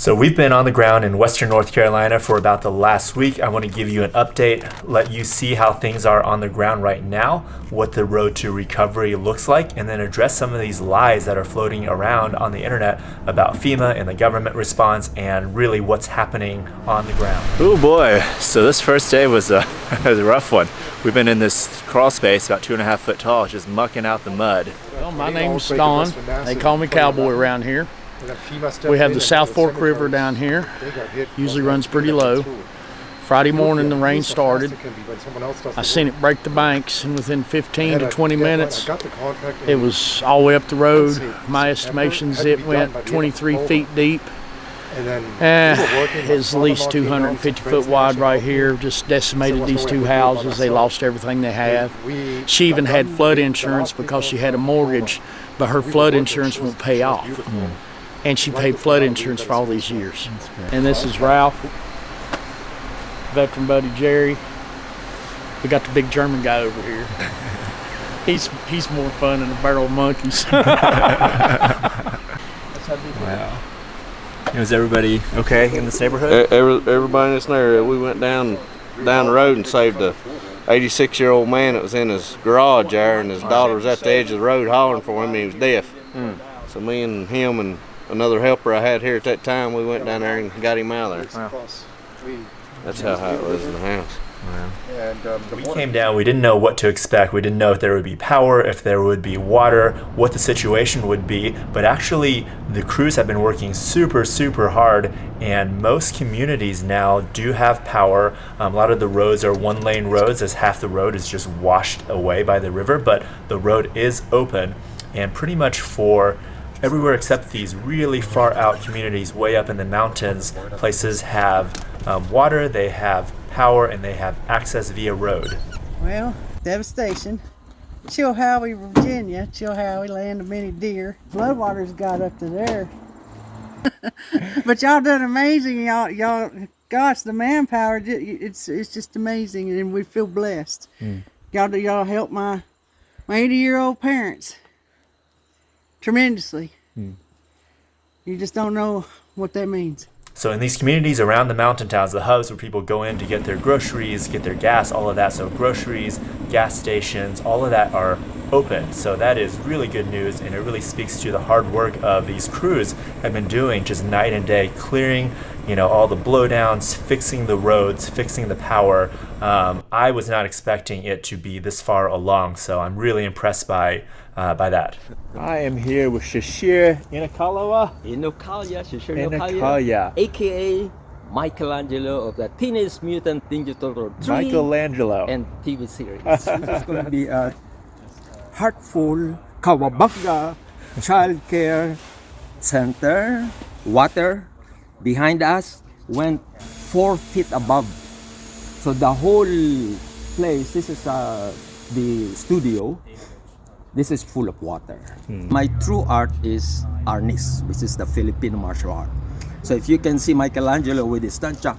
So we've been on the ground in Western North Carolina for about the last week. I want to give you an update, let you see how things are on the ground right now, what the road to recovery looks like, and then address some of these lies that are floating around on the internet about FEMA and the government response and really what's happening on the ground. Oh boy, so this first day was a rough one. We've been in this crawl space about 2.5 foot tall, just mucking out the mud. Well, my name's Don. They call me Cowboy around here. We have the South Fork River down here. Usually runs pretty low. Friday morning the rain started. I seen it break the banks, and within 15 to 20 minutes it was all the way up the road. My estimations, it went 23 feet deep. It's at least 250 foot wide right here. Just decimated these two houses. They lost everything they have. She even had flood insurance because she had a mortgage, but her flood insurance won't pay off. And she paid flood insurance for all these years. And this is Ralph, veteran buddy Jerry. We got the big German guy over here. He's more fun than a barrel of monkeys. Wow. Is everybody okay in this neighborhood? Everybody in this area. We went down the road and saved a 86-year-old man that was in his garage there, and his daughter was at the edge of the road hollering for him, and he was deaf. So me and him and another helper I had here at that time, we went down there and got him out of there. Wow. That's how high it was in the house. Wow. We came down, we didn't know what to expect. We didn't know if there would be power, if there would be water, what the situation would be. But actually, the crews have been working super, super hard, and most communities now do have power. A lot of the roads are one-lane roads, as half the road is just washed away by the river, but the road is open, and pretty much for everywhere except these really far out communities way up in the mountains, places have water, they have power, and they have access via road. Well, devastation. Chilhowie, Virginia. Chilhowie, land of many deer. Floodwaters got up to there. But y'all done amazing. Y'all, gosh, the manpower, it's just amazing, and we feel blessed. Y'all helped my 80-year-old parents tremendously. You just don't know what that means. So in these communities around the mountain towns, the hubs where people go in to get their groceries, get their gas, all of that, so groceries, gas stations, all of that are open. So that is really good news, and it really speaks to the hard work of these crews have been doing just night and day, clearing, all the blowdowns, fixing the roads, fixing the power. I was not expecting it to be this far along, so I'm really impressed by that. I am here with Shashir Inakalawa, aka Michelangelo of the Teenage Mutant Ninja Turtle 3 Michelangelo and TV series. This is going to be a heartful Kawabanga Child Care Center. Water behind us went 4 feet above. So the whole place, this is the studio. This is full of water. My true art is arnis, which is the Filipino martial art. So if you can see Michelangelo with his nunchuck,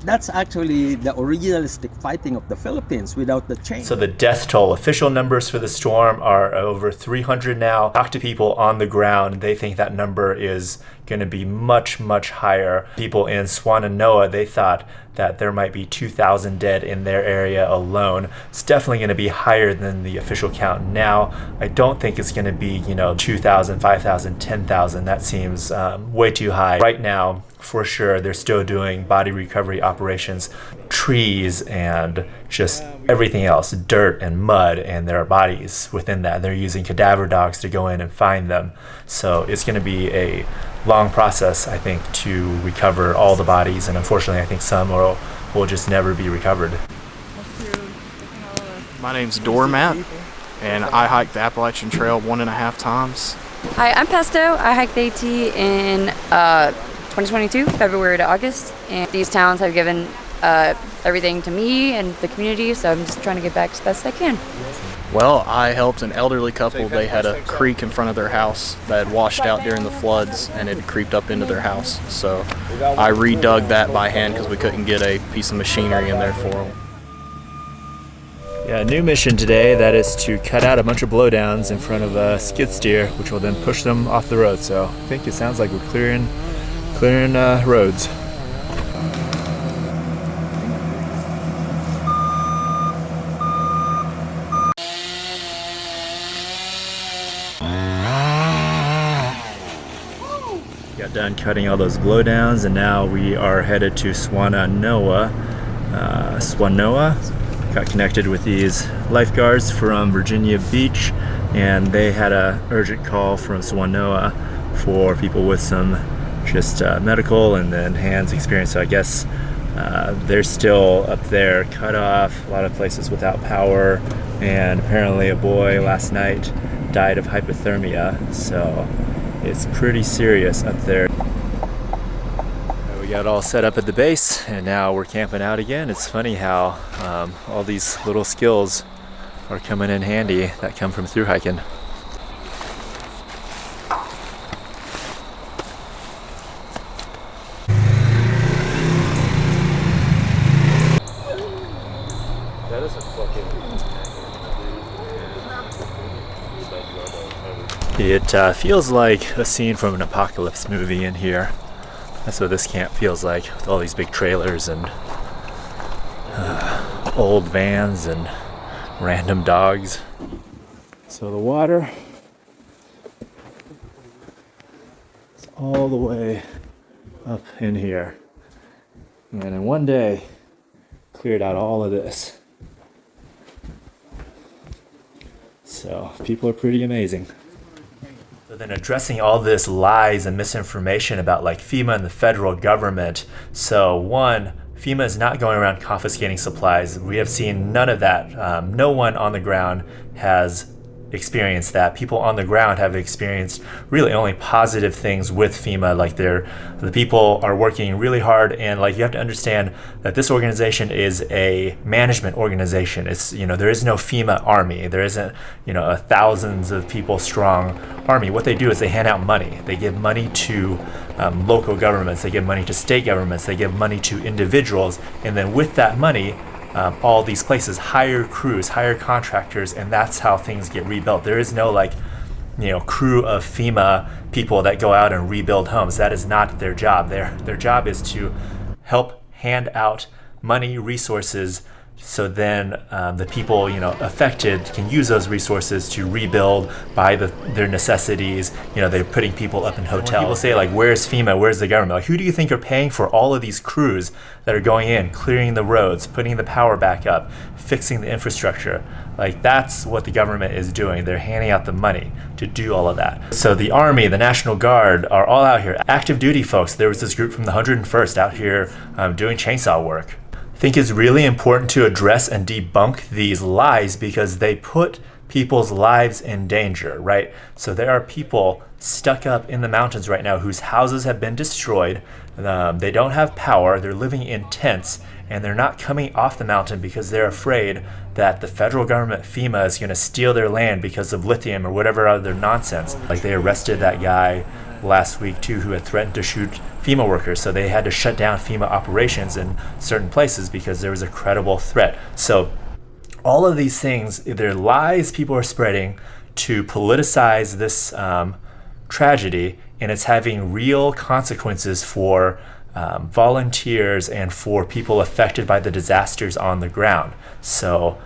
that's actually the originalistic fighting of the Philippines without the chain. So the death toll, official numbers for the storm are over 300 now. Talk to people on the ground, they think that number is going to be much, much higher. People in Swannanoa, they thought that there might be 2,000 dead in their area alone. It's definitely going to be higher than the official count now. I don't think it's going to be, 2,000, 5,000, 10,000. That seems way too high. Right now, for sure, they're still doing body recovery operations, trees and just everything else, dirt and mud, and there are bodies within that. They're using cadaver dogs to go in and find them. So it's going to be a long process, I think, to recover all the bodies, and unfortunately I think some will just never be recovered. My name's Doormat, and I hiked the Appalachian Trail 1.5 times. Hi, I'm Pesto. I hiked the AT in 2022, February to August, and these towns have given everything to me and the community, so I'm just trying to get back as best I can. Well, I helped an elderly couple. They had a creek in front of their house that had washed out during the floods, and it had creeped up into their house. So I redug that by hand because we couldn't get a piece of machinery in there for them. Yeah, new mission today, that is to cut out a bunch of blowdowns in front of a skid steer, which will then push them off the road. So I think it sounds like we're clearing roads. Got done cutting all those blowdowns, and now we are headed to Swannanoa. Got connected with these lifeguards from Virginia Beach, and they had a urgent call from Swannanoa for people with some just medical and then hands experience. So I guess they're still up there, cut off, a lot of places without power, and apparently a boy last night died of hypothermia. So it's pretty serious up there. We got all set up at the base, and now we're camping out again. It's funny how all these little skills are coming in handy that come from thru hiking. That is a fucking... It feels like a scene from an apocalypse movie in here. That's what this camp feels like, with all these big trailers and old vans and random dogs. So the water is all the way up in here. And in one day, cleared out all of this. So people are pretty amazing. So then addressing all this lies and misinformation about like FEMA and the federal government. So one, FEMA is not going around confiscating supplies. We have seen none of that. No one on the ground has experienced that. People on the ground have experienced really only positive things with FEMA. Like the people are working really hard, and like you have to understand that this organization is a management organization. It's, you know, there is no FEMA army. There isn't, you know, a thousands of people strong army. What they do is they hand out money. They give money to local governments. They give money to state governments. They give money to individuals, and then with that money, all these places hire crews, hire contractors, and that's how things get rebuilt. There is no like, you know, crew of FEMA people that go out and rebuild homes. That is not their job. Their job is to help hand out money, resources, so then the people, you know, affected can use those resources to rebuild, buy their necessities. You know, they're putting people up in hotels. When people say like, where's FEMA, where's the government? Like, who do you think are paying for all of these crews that are going in, clearing the roads, putting the power back up, fixing the infrastructure? Like, that's what the government is doing. They're handing out the money to do all of that. So the Army, the National Guard are all out here. Active duty folks, there was this group from the 101st out here doing chainsaw work. I think it's really important to address and debunk these lies because they put people's lives in danger, right? So there are people stuck up in the mountains right now whose houses have been destroyed. They don't have power. They're living in tents, and they're not coming off the mountain because they're afraid that the federal government, FEMA, is going to steal their land because of lithium or whatever other nonsense. Like, they arrested that guy last week too who had threatened to shoot FEMA workers, so they had to shut down FEMA operations in certain places because there was a credible threat. So all of these things, they're lies people are spreading to politicize this tragedy, and it's having real consequences for volunteers and for people affected by the disasters on the ground. So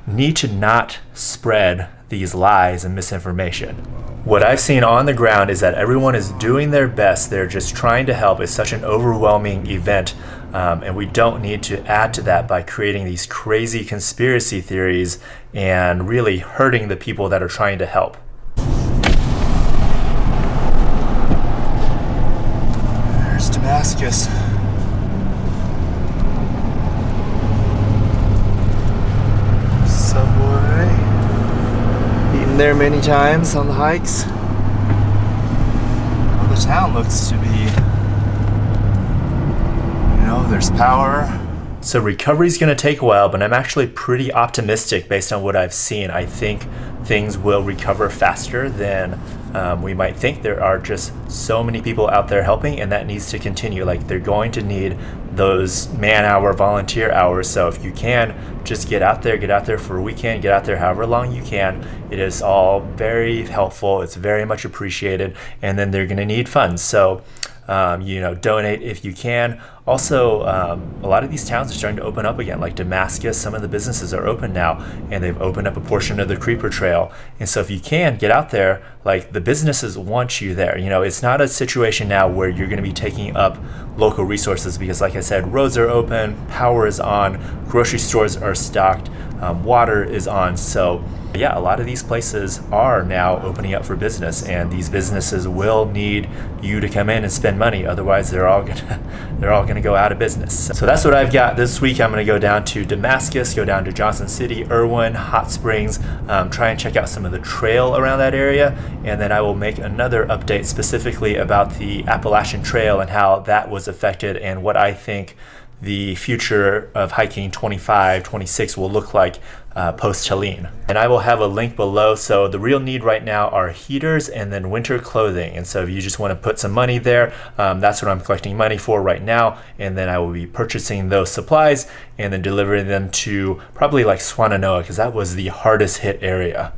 need to not spread these lies and misinformation. What I've seen on the ground is that everyone is doing their best. They're just trying to help. It's such an overwhelming event, and we don't need to add to that by creating these crazy conspiracy theories and really hurting the people that are trying to help. There's Damascus. There many times on the hikes. Well, the town looks to be, you know, there's power. So recovery's going to take a while, but I'm actually pretty optimistic based on what I've seen. I think things will recover faster than we might think there are just so many people out there helping, and that needs to continue. Like, they're going to need those man-hour volunteer hours. So if you can, just get out there for a weekend, get out there however long you can. It is all very helpful. It's very much appreciated. And then they're going to need funds. So donate if you can. Also, a lot of these towns are starting to open up again, like Damascus. Some of the businesses are open now, and they've opened up a portion of the Creeper Trail. And so if you can, get out there. Like, the businesses want you there. It's not a situation now where you're going to be taking up local resources, because like I said, roads are open, power is on, grocery stores are stocked, water is on. So yeah, a lot of these places are now opening up for business, and these businesses will need you to come in and spend money. Otherwise, they're all gonna go out of business. So that's what I've got this week. I'm gonna go down to Damascus, go down to Johnson City, Irwin, Hot Springs, try and check out some of the trail around that area, and then I will make another update specifically about the Appalachian Trail and how that was affected, and what I think the future of hiking 25, 26 will look like post Helene. And I will have a link below. So the real need right now are heaters and then winter clothing. And so if you just want to put some money there, that's what I'm collecting money for right now. And then I will be purchasing those supplies and then delivering them to probably like Swannanoa, because that was the hardest hit area.